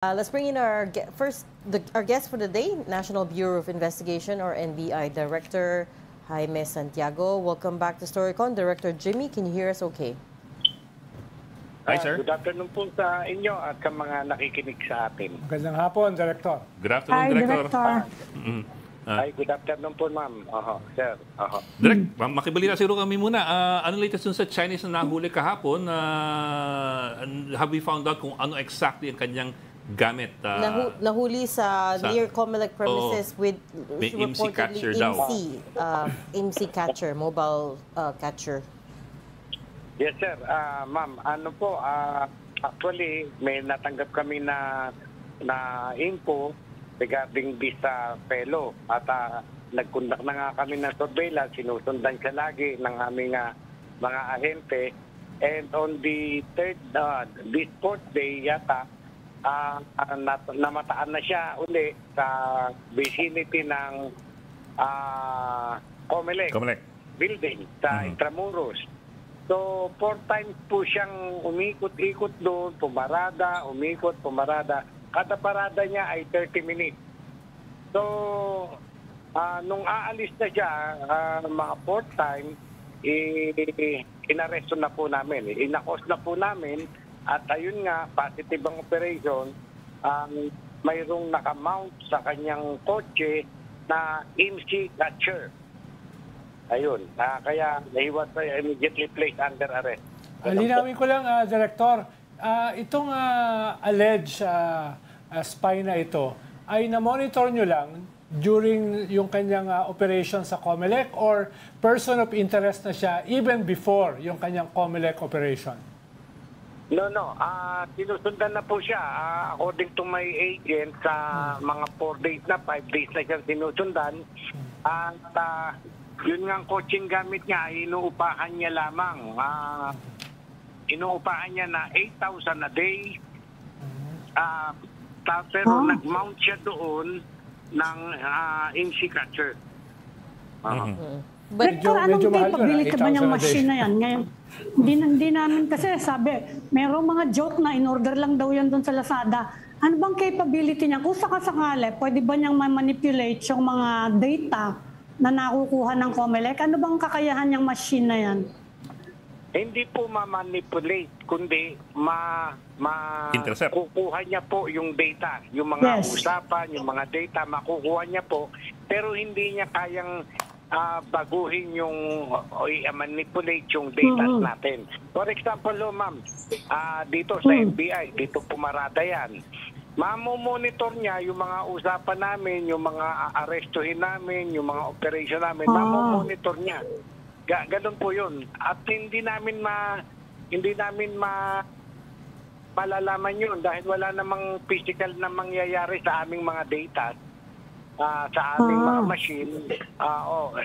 Let's bring in our our guest for the day, National Bureau of Investigation or NBI Director Jaime Santiago. Welcome back to Storycon. Director Jimmy, can you hear us okay? Hi, sir. Good afternoon po sa inyo at sa mga nakikinig sa atin. Magandang hapon, Director. Good afternoon, Director. Ay, good afternoon po, ma'am. Sir. Direk, makibalita siguro kami muna. Ano latest dun sa Chinese na nahuli kahapon? Have we found out kung ano exactly ang kanyang gamit? Nahuli sa near Comelec premises with IMSI catcher daw. IMSI catcher, mobile catcher. Yes, sir. Ma'am, ano po, actually, may natanggap kami na info regarding this fellow. At nagkundak na nga kami ng surveillance, sinusundan siya lagi ng aming mga ahente. And on the this fourth day yata, namataan na siya uli sa vicinity ng Comelec building sa Intramuros. So, 4 times po siyang umikot-ikot doon, pumarada, pumarada. Kada parada niya ay 30 minutes. So, nung aalis na siya, mga 4th time, inaresto na po namin. Inakos na po namin. At ayun nga, positive ang operation, mayroong nakamount sa kanyang kotse na IMSI catcher. Ayun, kaya he was immediately placed under arrest. Linawin ko lang, Director, itong alleged spy na ito, ay na-monitor nyo lang during yung kanyang operation sa Comelec or person of interest na siya even before yung kanyang Comelec operation? No. Sinusundan na po siya. According to my agent, sa mga 4 days na, 5 days na siya sinusundan. At yun nga ang coaching gamit niya, inuupahan niya lamang. Inuupahan niya na 8,000 a day. Pero nag-mount siya doon ng IMSI catcher. Director, anong capability ba niyang machine na yan? Ngayon, hindi namin kasi sabi, merong mga joke na in-order lang daw yan doon sa Lazada. Ano bang capability niya? Kung sakasakali, pwede ba niyang ma-manipulate yung mga data na nakukuha ng Comelec? Ano bang kakayahan niyang machine na yan? Hindi po ma-manipulate, kundi kukuha niya po yung data. Yung mga usapan, yung mga data, makukuha niya po. Pero hindi niya kayang baguhin yung manipulate yung data natin. For example, ma'am, dito sa NBI, dito pumarada yan. Mamomonitor niya yung mga usapan namin, yung mga arestuhin namin, yung mga operation namin, mamomonitor niya. Ganun po yun. At hindi namin malalaman yun dahil wala namang physical na mangyayari sa aming mga data. Sa aming mga machine,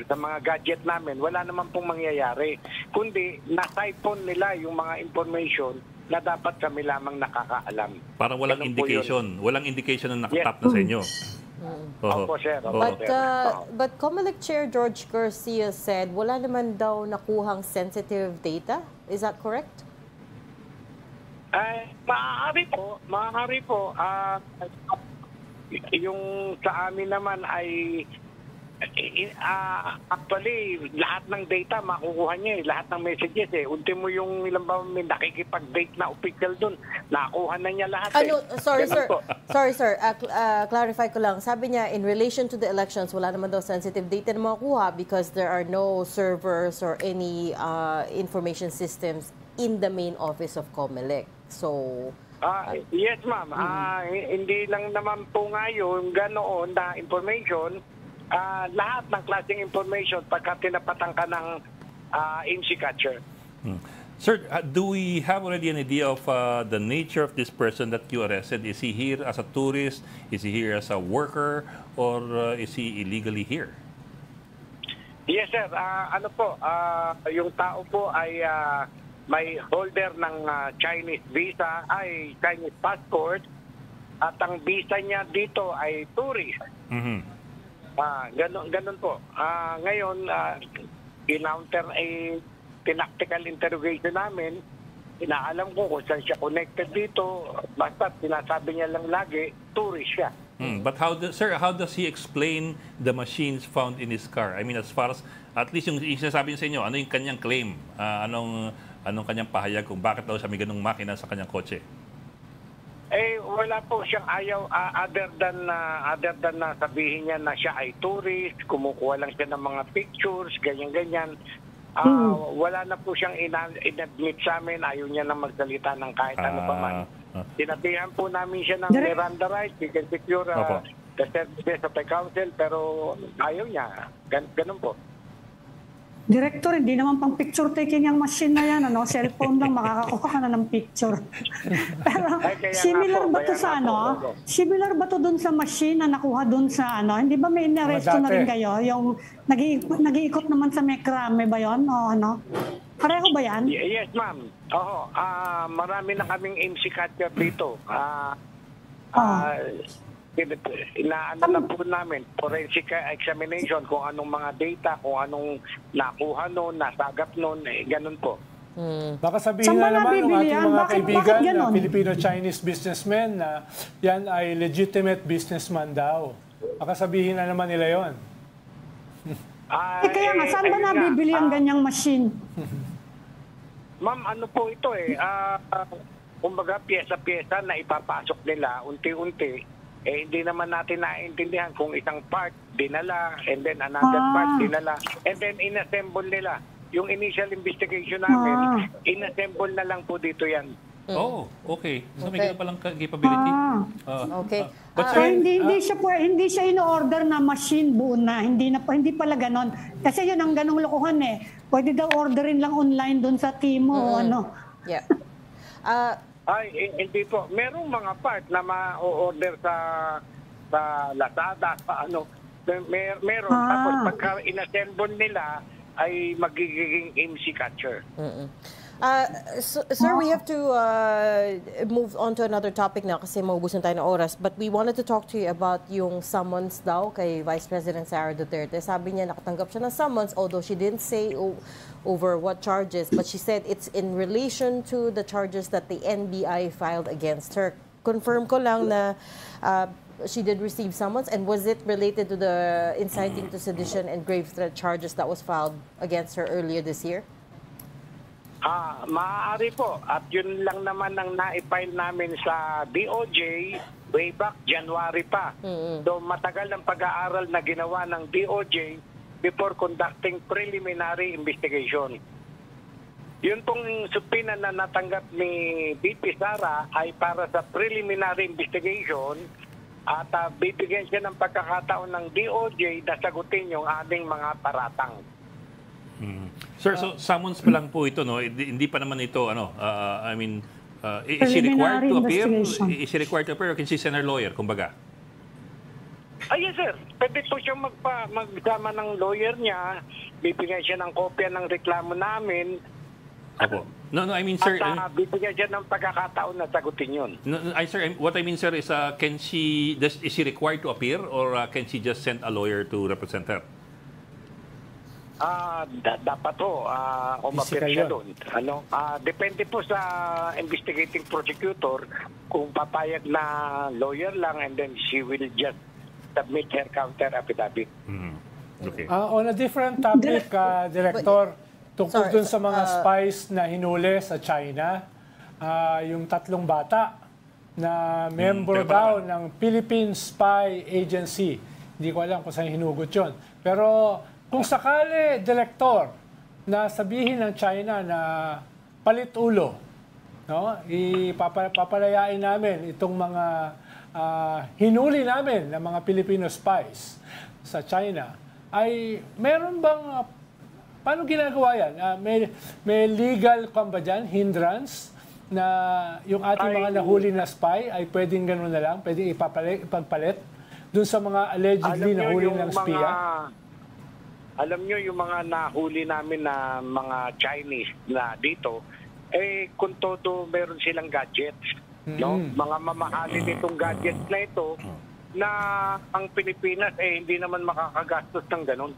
sa mga gadget namin, wala naman pong mangyayari. Kundi, na-siphon nila yung mga information na dapat kami lamang nakakaalam. Parang walang indication. Walang indication na nakatap na sa inyo. Opo, sir. But Comelec Chair George Garcia said wala naman daw nakuhang sensitive data. Is that correct? Maaari po. Yung sa amin naman ay actually lahat ng data makukuha niya lahat ng messages ultimo yung ilang ba may nakikipag-date na official dun, nakuha na niya lahat. Sorry sir, clarify ko lang, sabi niya in relation to the elections wala naman daw sensitive data na makukuha because there are no servers or any information systems in the main office of Comelec. So yes, ma'am. Hindi lang naman po nga yung ganoon na information. Lahat ng klaseng information pagka tinapatan ka ng IMSI catcher. Sir, do we have already an idea of the nature of this person that you arrested? Is he here as a tourist? Is he here as a worker? Or is he illegally here? Yes, sir. Yung tao po ay may holder ng Chinese visa, Chinese passport, at ang visa niya dito ay tourist. Ganun po. Ngayon, tinactical interrogation namin inaalam ko kung saan siya connected dito. Basta sinasabi niya lang lagi, tourist siya. But how does he explain the machines found in his car? I mean, as far as, at least yung sinasabi niya sa inyo, ano yung kanyang claim? Anong kanyang pahayag kung bakit daw siya may ganung makina sa kanyang kotse? Wala po siyang ayaw other than na sabihin niya na siya ay tourist, kumukuha lang siya ng mga pictures, ganyan-ganyan. Wala na po siyang in-admit sa amin, ayaw niya na magsalita ng kahit ano pa man. Sinabihan po namin siya ng Miranda rights, we can secure the services of the council, pero ayaw niya. Ganun po. Director, hindi naman pang picture taking yung machine na yan. Cellphone lang, makakakuha ka na ng picture. Pero similar ba to sa Similar ba to dun sa machine na nakuha dun sa Hindi ba may inaresto na rin kayo? Yung nag-iikot naman sa Mekrame ba yun? O Pareho ba yan? Yes, ma'am. Oo. Marami na kaming MC catcher dito. Inaano na po namin, forensic examination, kung anong mga data, kung anong nakuha noon, nasagap noon, ganun po. Baka sabihin na naman ng ating mga kaibigan na Filipino-Chinese businessmen na yan ay legitimate businessman daw. Baka sabihin na naman nila yon. Kaya nga, saan ba nabibili ang ganyang machine? Ma'am, ano po ito kumbaga pyesa-pyesa na ipapasok nila unti-unti. Hindi naman natin naiintindihan kung isang part dinala and then another part dinala and then inassemble nila. Yung initial investigation namin, inassemble na lang po dito yan. Okay. So may ganun palang capability. Okay. But hindi siya in-order na machine buo na. Hindi pala ganon. Kasi yun ang ganong lokohan Pwede daw orderin lang online doon sa Timo Yeah. Hindi po. Merong mga part na ma-order sa Lazada, meron. Tapos pagka inassemble nila, ay magiging MC catcher. Sir, we have to move on to another topic now kasi maubusan tayo ng oras. But we wanted to talk to you about yung summons daw kay Vice President Sara Duterte. Sabi niya nakatanggap siya ng summons, although she didn't say over what charges, but she said it's in relation to the charges that the NBI filed against her. Confirm ko lang na she did receive summons, and was it related to the inciting to sedition and grave threat charges that was filed against her earlier this year? Maaari po. At yun lang naman ang na-file namin sa DOJ way back January pa. So matagal ang pag-aaral na ginawa ng DOJ before conducting preliminary investigation. Yun pong subpoena na natanggap ni VP Sara ay para sa preliminary investigation at bibigyan siya ng pagkakataon ng DOJ na sagutin yung aming mga paratang. Sir, so summons pa lang po ito, no? Hindi pa naman ito, is she required to appear? Is she required to appear or can she send her lawyer, kumbaga? Yes, sir. Pwede po siyang magsama ng lawyer niya, bibigyan siya ng kopya ng reklamo namin. Opo. No, I mean, sir... At bibigyan siya ng pagkakataon na sagutin yun. Sir, what I mean, sir, is is she required to appear or can she just send a lawyer to represent her? Dapat po, umapir siya doon. Depende po sa investigating prosecutor kung papayag na lawyer lang and then she will just submit her counter affidavit. Okay. On a different topic, Director, tungkol dun sa mga spies na hinuli sa China, yung 3 bata na member daw ng Philippine Spy Agency. Hindi ko alam kung saan hinugot yun. Pero kung sakali, Director, na sabihin ng China na palit ulo, papalayain namin itong mga hinuli namin ng mga Filipino spies sa China, ay meron bang, paano ginagawa yan? May legal ba dyan, hindrance, na yung ating mga nahuli na spy ay pwedeng gano'n na lang, pwedeng ipagpalit dun sa mga allegedly nahuli ng spiya? Alam nyo, yung mga nahuli namin na mga Chinese na dito, kung todo meron silang gadgets. No? Mga mamahalin itong gadgets na ito na ang Pilipinas hindi naman makakagastos ng ganun.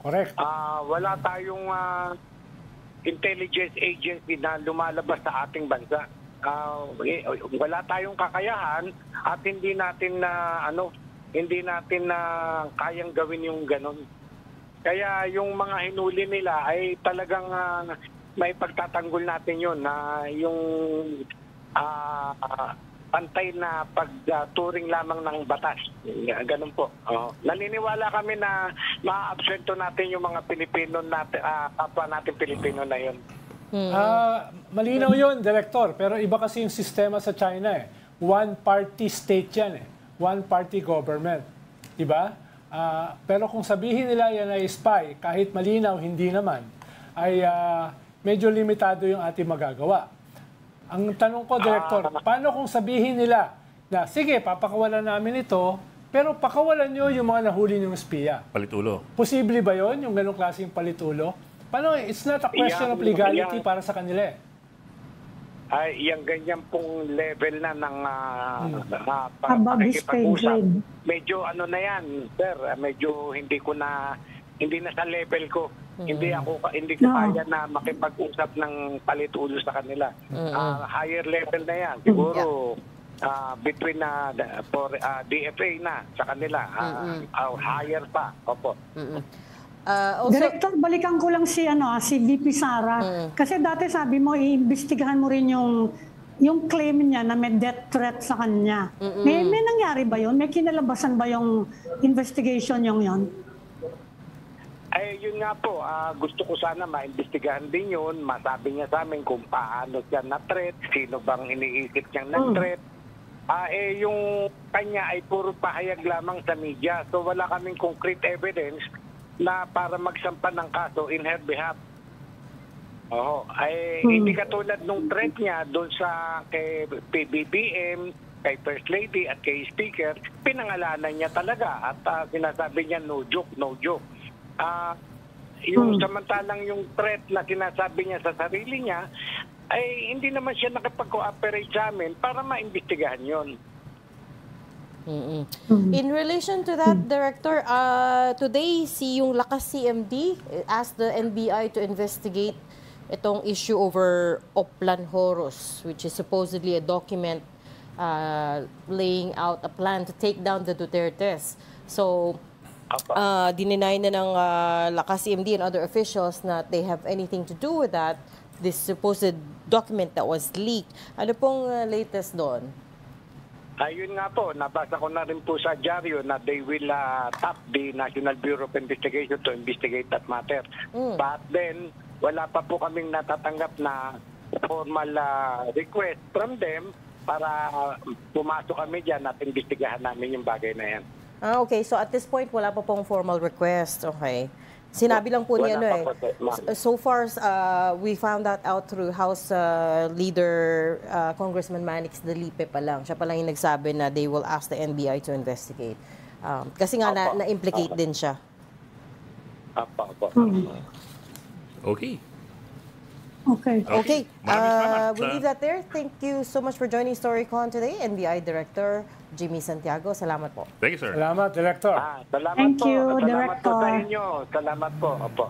Correct. Wala tayong intelligence agency na lumalabas sa ating bansa. Wala tayong kakayahan at hindi natin na kayang gawin yung ganun. Kaya yung mga hinuli nila ay talagang may pagtatanggol natin yun na yung pantay na pagturing lamang ng batas. Ganun po. Naniniwala kami na ma-absento natin yung mga Pilipino natin, kapwa natin Pilipino na yun. Malinaw yun, Director. Pero iba kasi yung sistema sa China eh. One-party state yan eh. One-party government. Diba? Pero kung sabihin nila yan ay spy, kahit malinaw, hindi naman, ay medyo limitado yung ating magagawa. Ang tanong ko, Director, paano kung sabihin nila na, sige, papakawalan namin ito, pero pakawalan nyo yung mga nahuli ng espiya? Palitulo. Posible ba yon yung ganong klaseng palitulo? Paano? It's not a question of legality para sa kanila eh. Ay, yung ganyan pong level na ng pakikipag-usap. Medyo ano na yan, sir, medyo hindi na sa level ko. Hindi ko kaya na makipag-usap ng palitulo sa kanila. Higher level na yan. Siguro between DFA na sa kanila. Higher pa. Opo. Also, Director, balikan ko lang si VP Sara. Kasi dati sabi mo, iimbestigahan mo rin yung claim niya na may death threat sa kanya. May nangyari ba yun? May kinalabasan ba yung investigation yun? Ay, yun nga po, gusto ko sana maimbestigahan din yun. Masabi niya sa amin kung paano siya na-threat, sino bang iniisip niyang na-threat. Yung kanya ay puro pahayag lamang sa media. So wala kaming concrete evidence na para magsampa ng kaso in her behalf. Hindi katulad nung threat niya doon sa kay PBBM, kay First Lady at kay Speaker, pinangalanan niya talaga at sinasabi niya no joke. Yung samantalang yung threat na sinasabi niya sa sarili niya, ay hindi naman siya nakapag-cooperate sa amin para maimbestigahan yun. In relation to that, Director, today yung Lakas CMD asked the NBI to investigate itong issue over Oplan Horus, which is supposedly a document laying out a plan to take down the Dutertes. So, dininay na ng Lakas CMD and other officials na they have anything to do with that, this supposed document that was leaked. Ano pong latest doon? Ayun nga po, nabasa ko na rin po sa dyaryo na they will tap the National Bureau of Investigation to investigate that matter. But then, wala pa po kaming natatanggap na formal request from them para pumasok kami dyan at investigahan namin yung bagay na yan. Okay. So at this point, wala pa pong formal request. Okay. Sinabi lang po niya, so far, we found that out through House Leader Congressman Manix Dalipe pa lang. Siya pa lang yung nagsabi na they will ask the NBI to investigate. Kasi nga na-implicate din siya. Okay. Okay. We'll leave that there. Thank you so much for joining StoryCon today. NBI Director Jimmy Santiago. Salamat po. Thank you, sir. Salamat, Director. Salamat Thank po. you, Salamat po Director. sa inyo. Salamat po. Opo.